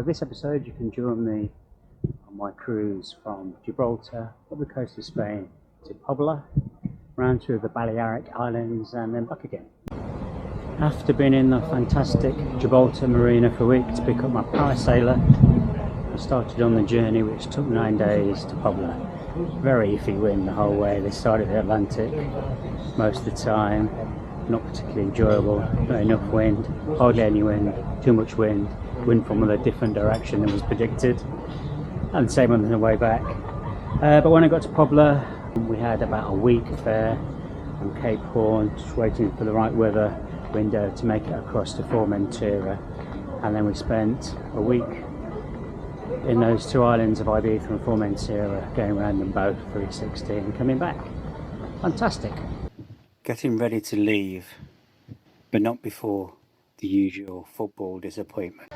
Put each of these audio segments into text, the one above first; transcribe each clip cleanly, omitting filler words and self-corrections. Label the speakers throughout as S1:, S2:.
S1: So this episode you can join me on my cruise from Gibraltar up the coast of Spain to Pobla, round through the Balearic Islands and then back again. After being in the fantastic Gibraltar marina for a week to pick up my parasailer, I started on the journey which took 9 days to Pobla. Very iffy wind the whole way this side of the Atlantic, most of the time. Not particularly enjoyable, not enough wind, hardly any wind, too much wind from a different direction than was predicted, and the same on the way back. But when I got to Pobla, we had about a week there from Cape Horn, just waiting for the right weather window to make it across to Formentera, and then we spent a week in those two islands of Ibiza and Formentera, going around them both 360 and coming back. Fantastic. Getting ready to leave, but not before the usual football disappointment.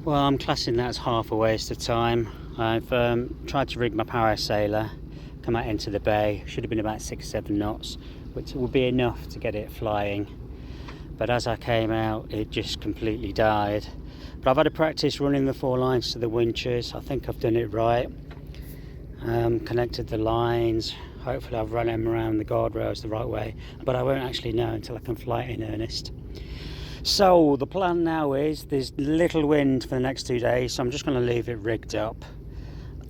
S1: Well, I'm classing that as half a waste of time. I've tried to rig my parasailer, come out into the bay. Should have been about 6-7 knots, which would be enough to get it flying. But as I came out, it just completely died. But I've had a practice running the 4 lines to the winches. I think I've done it right. Connected the lines, Hopefully I've run him around the guardrails the right way, but I won't actually know until I can fly it in earnest. So the plan now is there's little wind for the next 2 days, so I'm just going to leave it rigged up.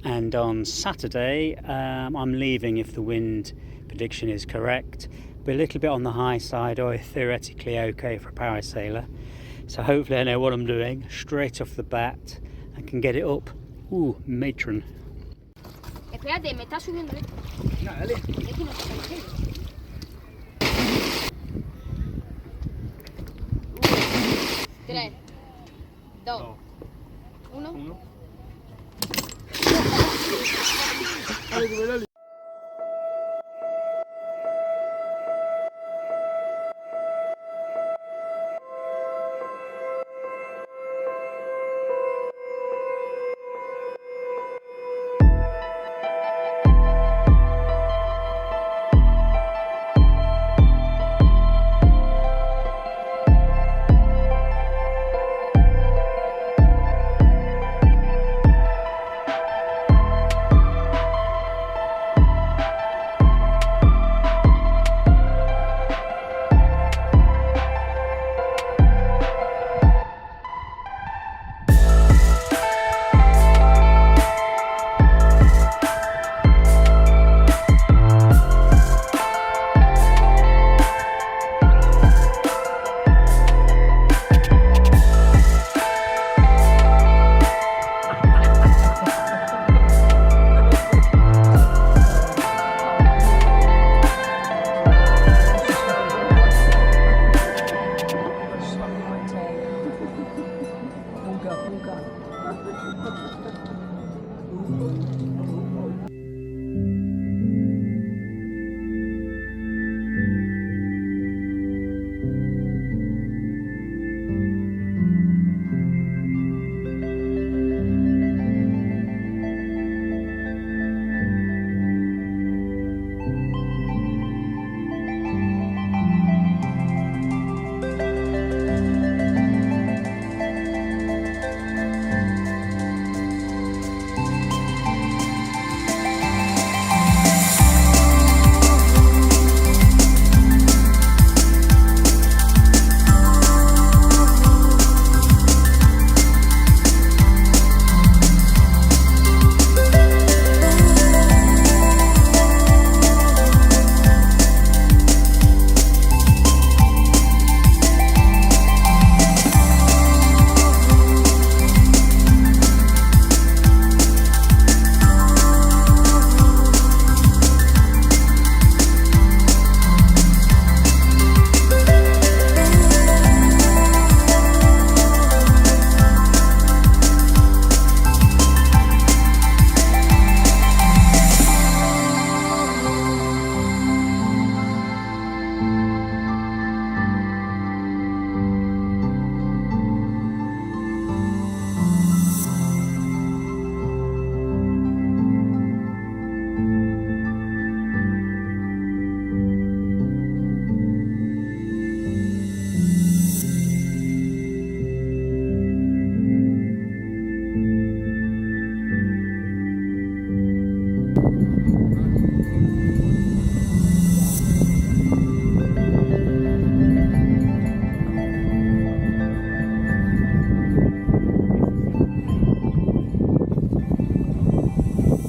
S1: And on Saturday, I'm leaving if the wind prediction is correct. Be a little bit on the high side, or theoretically okay for a parasailer. So hopefully I know what I'm doing straight off the bat and can get it up. Ooh, matron.
S2: Espérate, me está subiendo esto.
S1: No, dale.
S2: Es que no está cayendo. 3, 2, 1.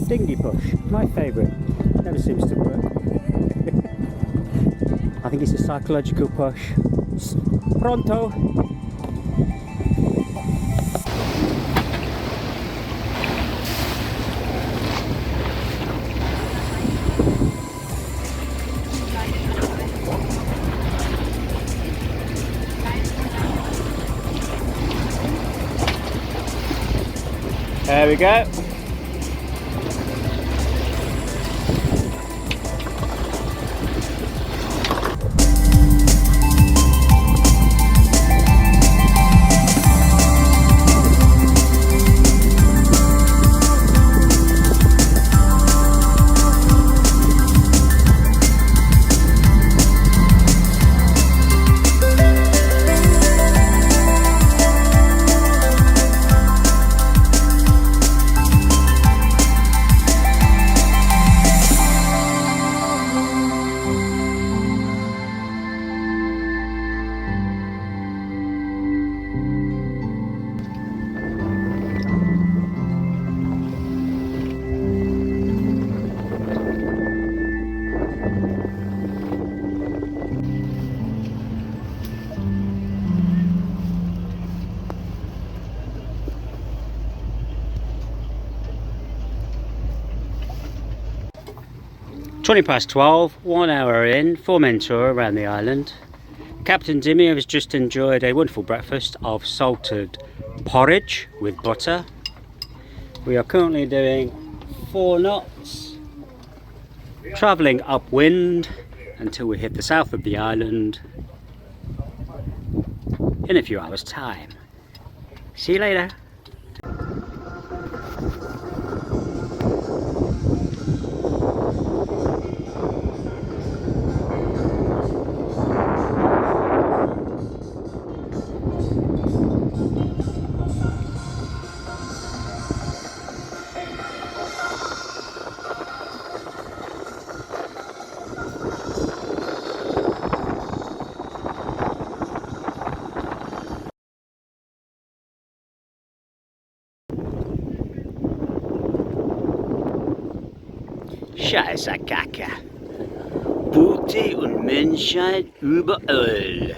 S1: Dinghy push, my favourite. Never seems to work. I think it's a psychological push. Pronto! There we go. 12, 1 hour in, 4-men tour around the island. Captain Dimmy has just enjoyed a wonderful breakfast of salted porridge with butter. We are currently doing 4 knots, travelling upwind until we hit the south of the island in a few hours' time. See you later. Scheiße Kacke. Pute und Menschheit überall.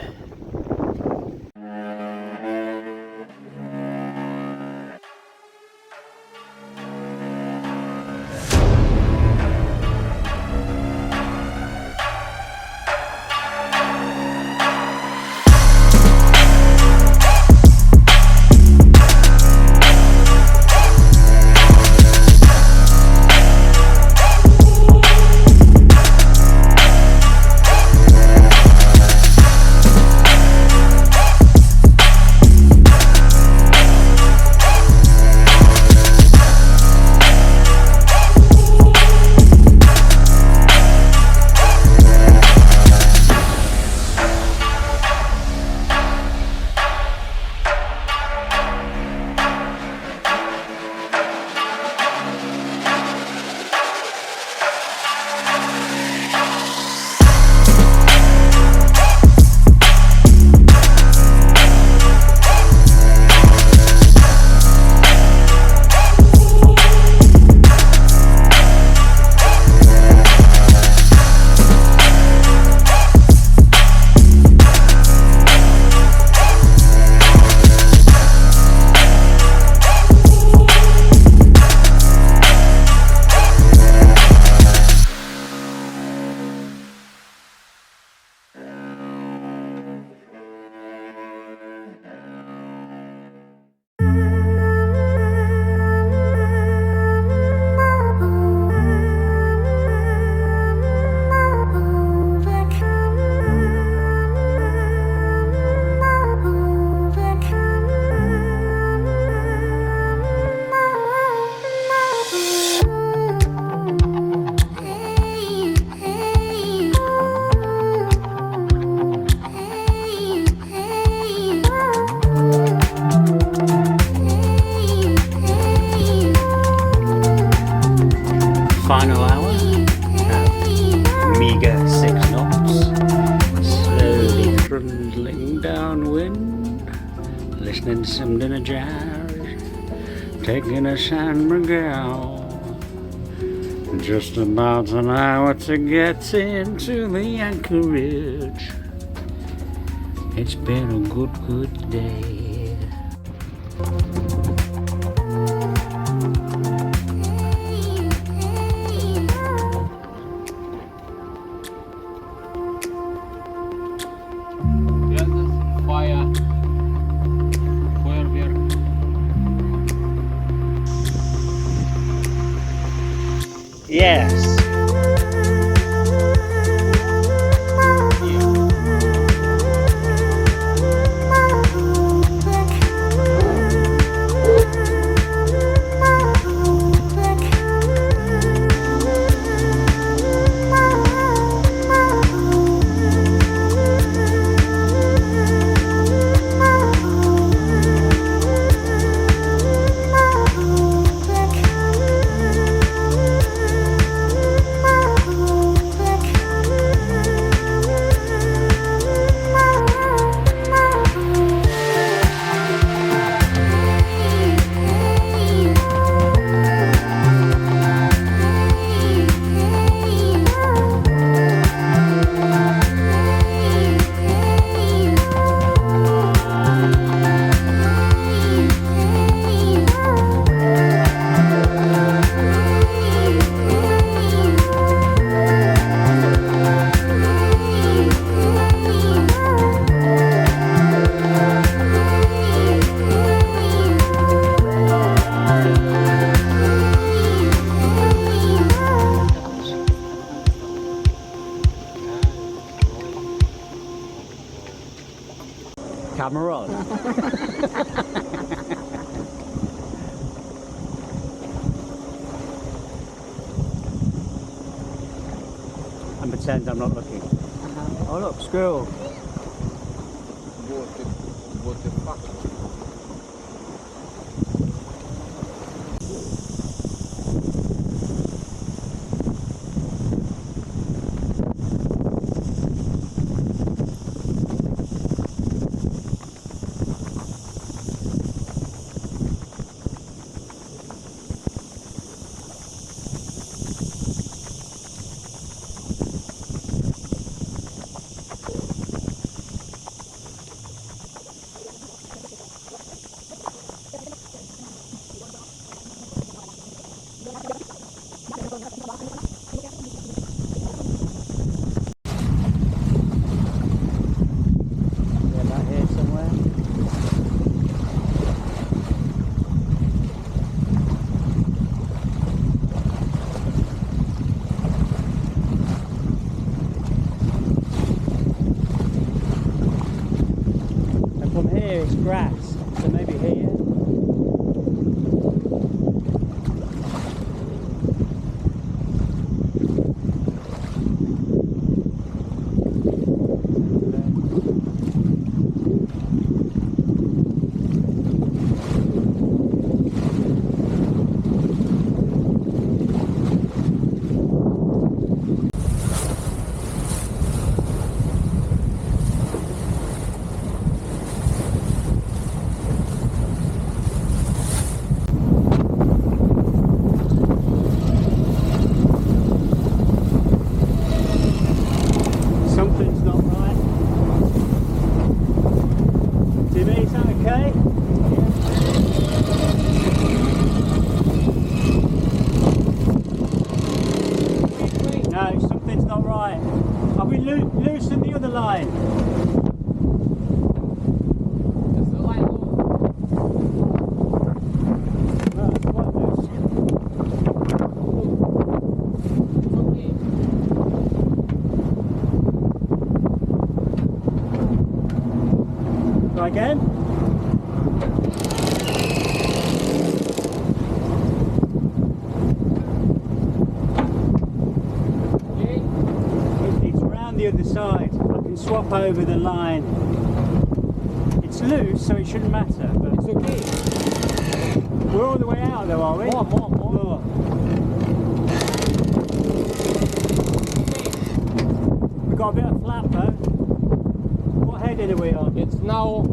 S1: Final hour, meagre 6 knots, slowly trundling downwind, listening to some dinner jazz, taking a San Miguel. Just about an hour to get into the anchorage. It's been a good day. Yes. Camera on. And pretend I'm not looking. Oh look, squirrel.
S3: What the fuck?
S1: It's grass, so maybe here. Something's not right. Jimmy, is that okay? No, something's not right. Are we loosen the other line?
S3: Is the line loose?
S1: No, it's quite loose.
S3: Okay.
S1: Try again. It's round the other side. I can swap over the line. It's loose, so it shouldn't matter. But
S3: It's okay.
S1: we're all the way out, though, are we?
S3: More.
S1: We've got a bit of flap, though. What heading are we on?
S3: It's now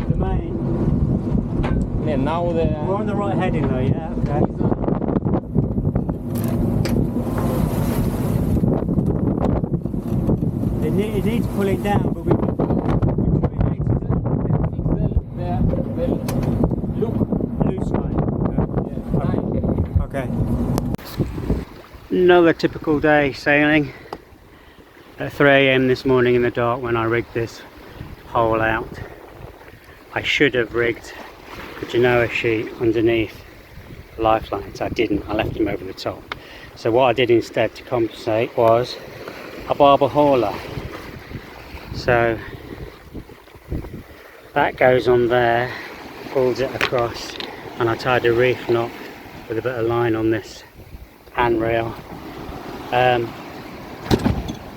S1: The main.
S3: now the
S1: We're on the right heading, though. Yeah. Okay. It needs pulling down, but we can loose line. Okay. Another typical day sailing. At 3 AM this morning in the dark when I rigged this pole out. I should have rigged the Genoa sheet underneath the lifelines. I didn't. I left them over the top. So what I did instead to compensate was a barber hauler. So that goes on there, pulls it across, and I tied a reef knot with a bit of line on this handrail.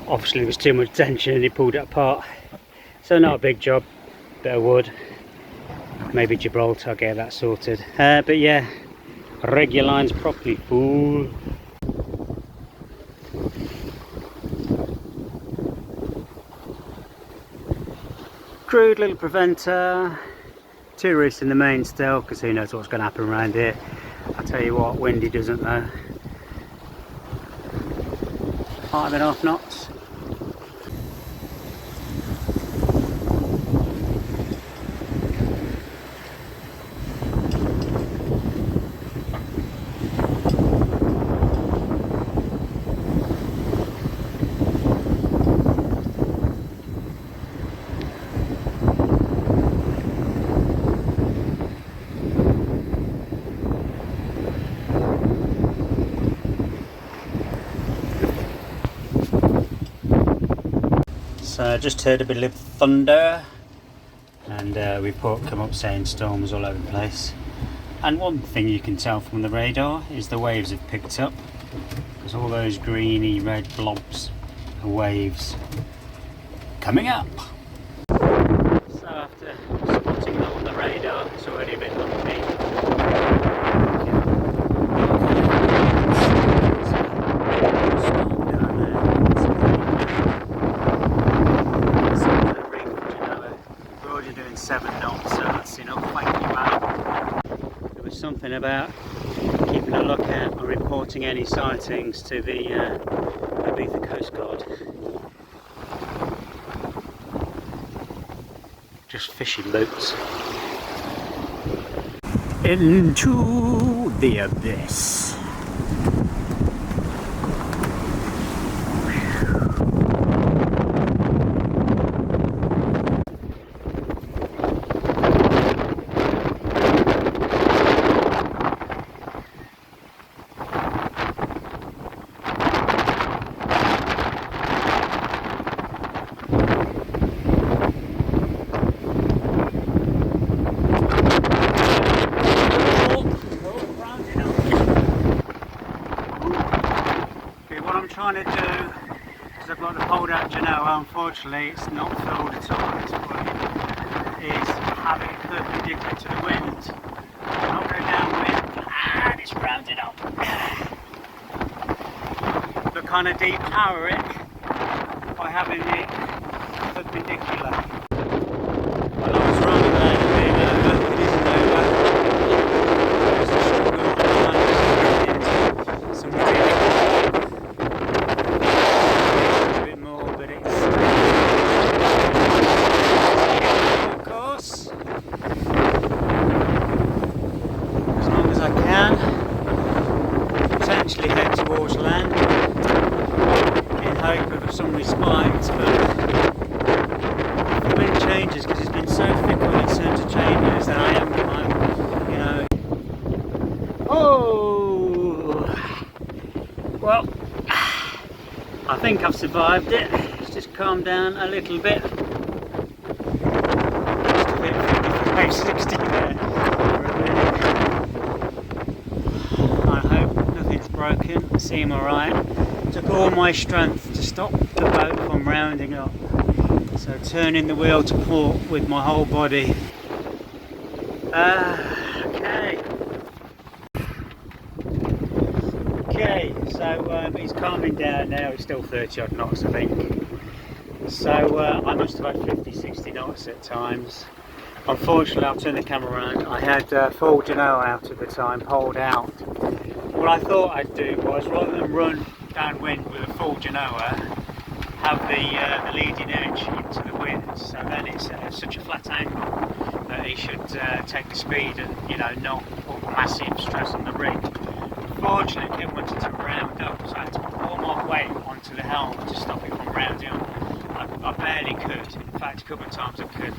S1: Obviously there was too much tension and he pulled it apart. So not a big job, bit of wood, maybe Gibraltar, I'll get that sorted. But yeah, rig your lines properly, fool. Crude little preventer, tourists in the main still, because who knows what's going to happen around here. I'll tell you what, windy doesn't though. 5.5 knots. So I just heard a bit of thunder, and a report come up saying storms all over the place. And one thing you can tell from the radar is the waves have picked up, because all those greeny red blobs are waves coming up. So after spotting that on the radar, it's already a bit lumpy. We're already doing 7 knots, so that's enough. Thank you, man. There was something about keeping a lookout and reporting any sightings to the Ibiza Coast Guard. Just fishing boats. Into the abyss. Trying to do, because I've got the pulled out Genoa, unfortunately it's not filled at all at this point, is have it perpendicular to the wind, not go downwind, and it's rounded up. But kind of depower it by having it perpendicular. Well, I was wrong about it being over, it isn't over. There's a struggle on some head towards land in hope of some respite, but the wind changes because it's been so fickle in terms of changes that I'm, you know. Oh, well, I think I've survived it. It's just calmed down a little bit. Just a bit 55-60 there. Broken, seem alright. Took all my strength to stop the boat from rounding up. So turning the wheel to port with my whole body. Okay, so it's calming down now. It's still 30 odd knots, I think. So I must have had 50-60 knots at times. Unfortunately, I'll turn the camera around. I had full Genoa out at the time, poled out. What I thought I'd do was, rather than run downwind with a full Genoa, have the leading edge into the wind, so then it's at such a flat angle that it should take the speed and, you know, not put massive stress on the rig. Unfortunately, it wanted to round up, so I had to put all my weight onto the helm to stop it from rounding up. I barely could. In fact, a couple of times I could.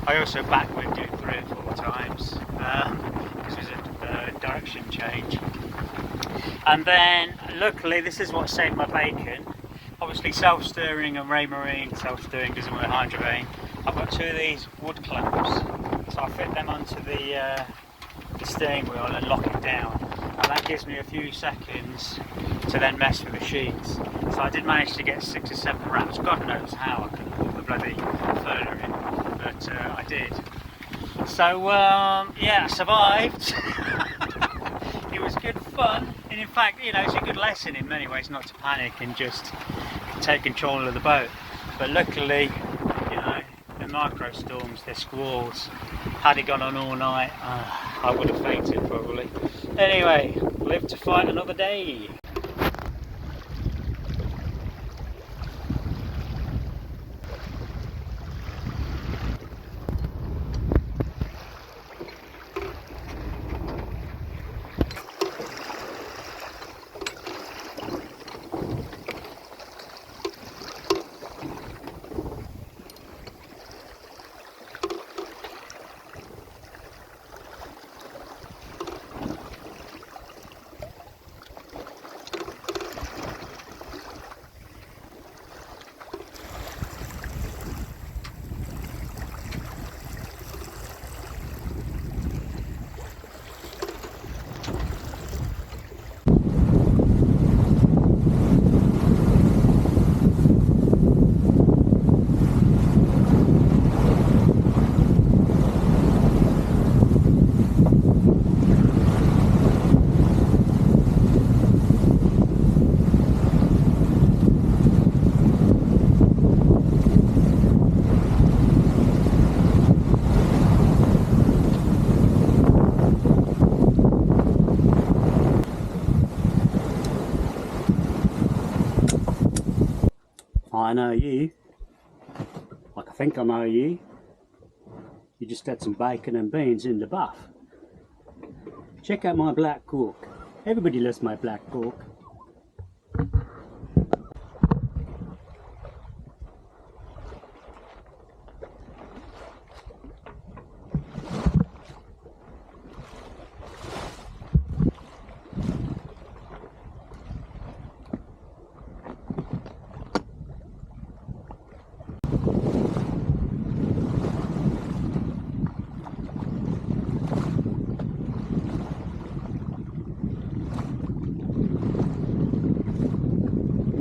S1: I also backwinded it 3 or 4 times because it was a direction change. And then, luckily, this is what saved my bacon. Obviously, self-steering and Ray Marine self-steering doesn't work hydrovane. I've got 2 of these wood clamps, so I fit them onto the steering wheel and lock it down. And that gives me a few seconds to then mess with the sheets. So I did manage to get 6 or 7 wraps. God knows how I could pull the bloody furler in, but I did. So yeah, I survived. It was good fun, and in fact, you know, it's a good lesson in many ways not to panic and just take control of the boat. But luckily, you know, the micro storms, the squalls, had it gone on all night, I would have fainted probably. Anyway, live to fight another day. I know you. Like I think I know you. You just had some bacon and beans in the buff. Check out my black cork. Everybody loves my black cork.